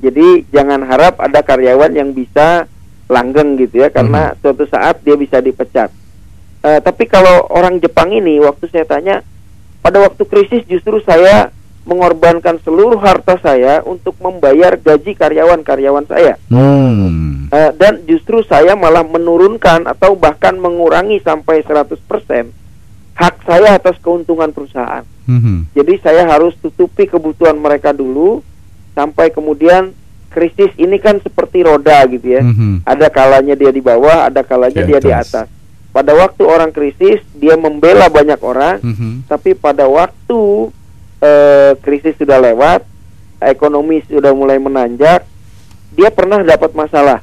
Jadi jangan harap ada karyawan yang bisa langgeng gitu ya, karena suatu saat dia bisa dipecat. Tapi kalau orang Jepang ini, waktu saya tanya, pada waktu krisis justru saya mengorbankan seluruh harta saya untuk membayar gaji karyawan-karyawan saya. Dan justru saya malah menurunkan atau bahkan mengurangi sampai 100% hak saya atas keuntungan perusahaan. Jadi saya harus tutupi kebutuhan mereka dulu, sampai kemudian krisis ini kan seperti roda gitu ya. Ada kalanya dia di bawah, ada kalanya dia di atas. Pada waktu orang krisis, dia membela banyak orang, tapi pada waktu krisis sudah lewat, ekonomi sudah mulai menanjak, dia pernah dapat masalah.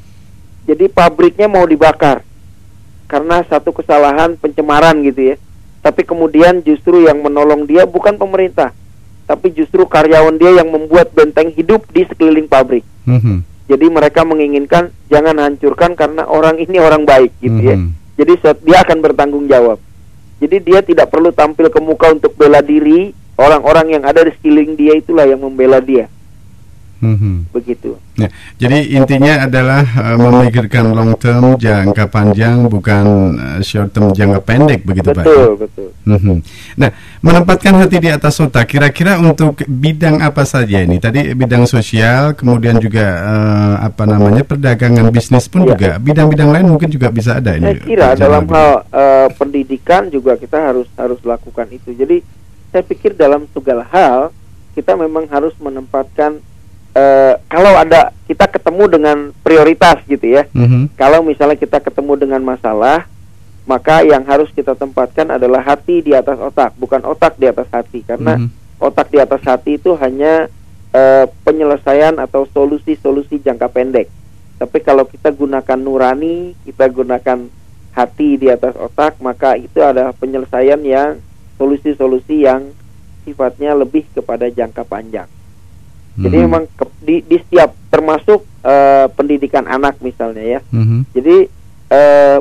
Jadi pabriknya mau dibakar karena satu kesalahan pencemaran gitu ya. Tapi kemudian justru yang menolong dia bukan pemerintah, tapi justru karyawan dia yang membuat benteng hidup di sekeliling pabrik. Jadi mereka menginginkan jangan hancurkan karena orang ini orang baik gitu ya. Jadi dia akan bertanggung jawab. Jadi dia tidak perlu tampil ke muka untuk bela diri, orang-orang yang ada di sekeliling dia itulah yang membela dia. Begitu. Ya, jadi intinya adalah memikirkan long term, jangka panjang, bukan short term, jangka pendek, begitu Pak? Betul. Nah, menempatkan hati di atas otak, kira-kira untuk bidang apa saja ini? Tadi bidang sosial, kemudian juga perdagangan, bisnis pun juga, bidang-bidang lain mungkin juga bisa ada ini. Saya kira dalam hal pendidikan juga kita harus lakukan itu. Jadi saya pikir dalam segala hal kita memang harus menempatkan. Kalau ada kita ketemu dengan prioritas gitu ya. Kalau misalnya kita ketemu dengan masalah, maka yang harus kita tempatkan adalah hati di atas otak, bukan otak di atas hati. Karena otak di atas hati itu hanya penyelesaian atau solusi-solusi jangka pendek. Tapi kalau kita gunakan nurani, kita gunakan hati di atas otak, maka itu adalah penyelesaian yang solusi-solusi yang sifatnya lebih kepada jangka panjang. Jadi memang di setiap termasuk pendidikan anak misalnya ya. Jadi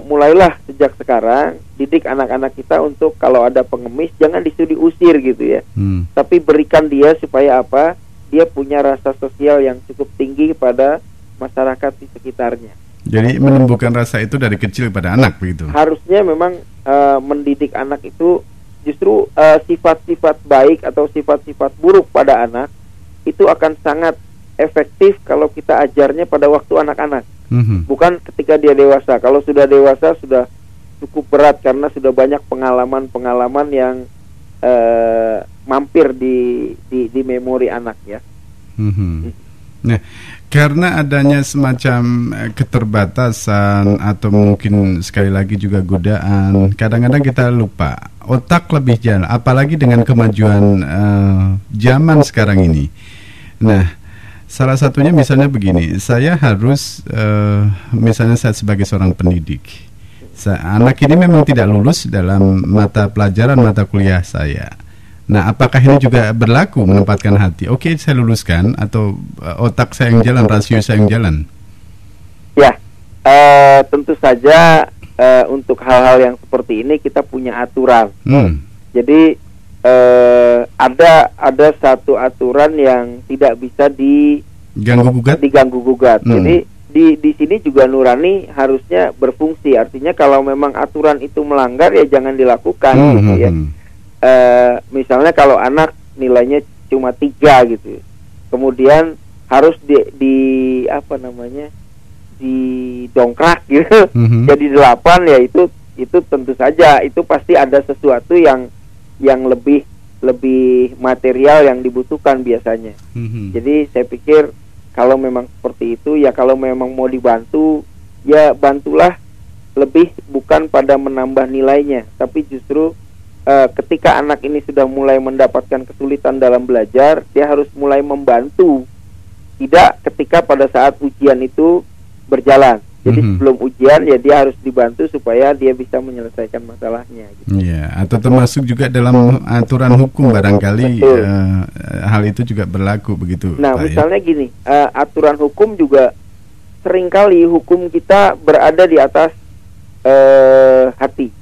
mulailah sejak sekarang didik anak-anak kita untuk kalau ada pengemis jangan disuruh diusir gitu ya. Tapi berikan dia supaya apa? Dia punya rasa sosial yang cukup tinggi pada masyarakat di sekitarnya. Jadi menumbuhkan rasa itu dari kecil pada anak begitu. Harusnya memang mendidik anak itu justru sifat-sifat baik atau sifat-sifat buruk pada anak itu akan sangat efektif kalau kita ajarnya pada waktu anak-anak, bukan ketika dia dewasa. Kalau sudah dewasa sudah cukup berat karena sudah banyak pengalaman-pengalaman yang mampir di memori anak ya. Nah, karena adanya semacam keterbatasan atau mungkin sekali lagi juga godaan, kadang-kadang kita lupa otak lebih jalan, apalagi dengan kemajuan zaman sekarang ini. Nah, salah satunya misalnya begini, saya harus misalnya saya sebagai seorang pendidik, anak ini memang tidak lulus dalam mata pelajaran mata kuliah saya. Nah, apakah ini juga berlaku menempatkan hati? Oke, saya luluskan atau otak saya yang jalan, rasio saya yang jalan? Ya, tentu saja untuk hal-hal yang seperti ini kita punya aturan. Jadi ada satu aturan yang tidak bisa diganggu gugat. Jadi di sini juga nurani harusnya berfungsi. Artinya kalau memang aturan itu melanggar ya jangan dilakukan gitu ya. Misalnya kalau anak nilainya cuma 3 gitu, kemudian harus didongkrak gitu, jadi 8 ya itu tentu saja itu pasti ada sesuatu yang lebih material yang dibutuhkan biasanya. Jadi saya pikir kalau memang seperti itu ya, kalau memang mau dibantu ya bantulah, lebih bukan pada menambah nilainya, tapi justru ketika anak ini sudah mulai mendapatkan kesulitan dalam belajar, dia harus mulai membantu. Tidak ketika pada saat ujian itu berjalan. Jadi sebelum ujian ya dia harus dibantu supaya dia bisa menyelesaikan masalahnya. Gitu. Ya, atau termasuk juga dalam aturan hukum barangkali hal itu juga berlaku begitu. Nah, Pak, misalnya gini, aturan hukum juga seringkali hukum kita berada di atas hati.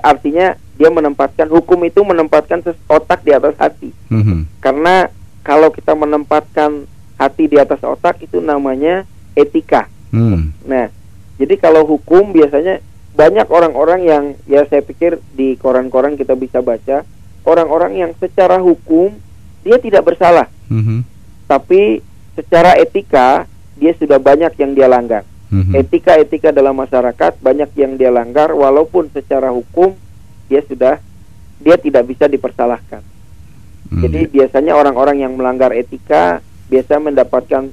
Artinya dia menempatkan, hukum itu menempatkan otak di atas hati. Karena kalau kita menempatkan hati di atas otak, itu namanya etika. Nah, jadi kalau hukum biasanya banyak orang-orang yang, ya saya pikir di koran-koran kita bisa baca, orang-orang yang secara hukum dia tidak bersalah, tapi secara etika dia sudah banyak yang dia langgar. Etika-etika dalam masyarakat banyak yang dia langgar, walaupun secara hukum dia tidak bisa dipersalahkan. Jadi biasanya orang-orang yang melanggar etika biasa mendapatkan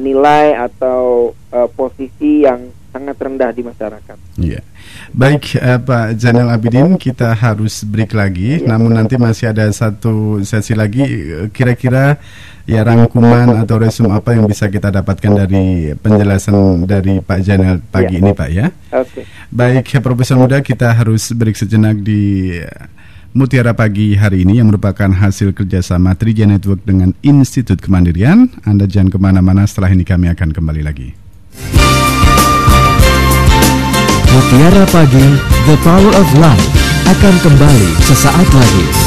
nilai atau posisi yang sangat rendah di masyarakat. Iya. Baik, Pak Zainal Abidin, kita harus break lagi. Namun nanti masih ada satu sesi lagi. Kira-kira ya rangkuman atau resume apa yang bisa kita dapatkan dari penjelasan dari Pak Zainal pagi ini, Pak, ya? Oke. Baik, Profesor Muda, kita harus break sejenak di Mutiara Pagi hari ini yang merupakan hasil kerjasama Trija Network dengan Institut Kemandirian. Anda jangan kemana-mana, setelah ini kami akan kembali lagi. Mutiara Pagi, The Power of Life akan kembali sesaat lagi.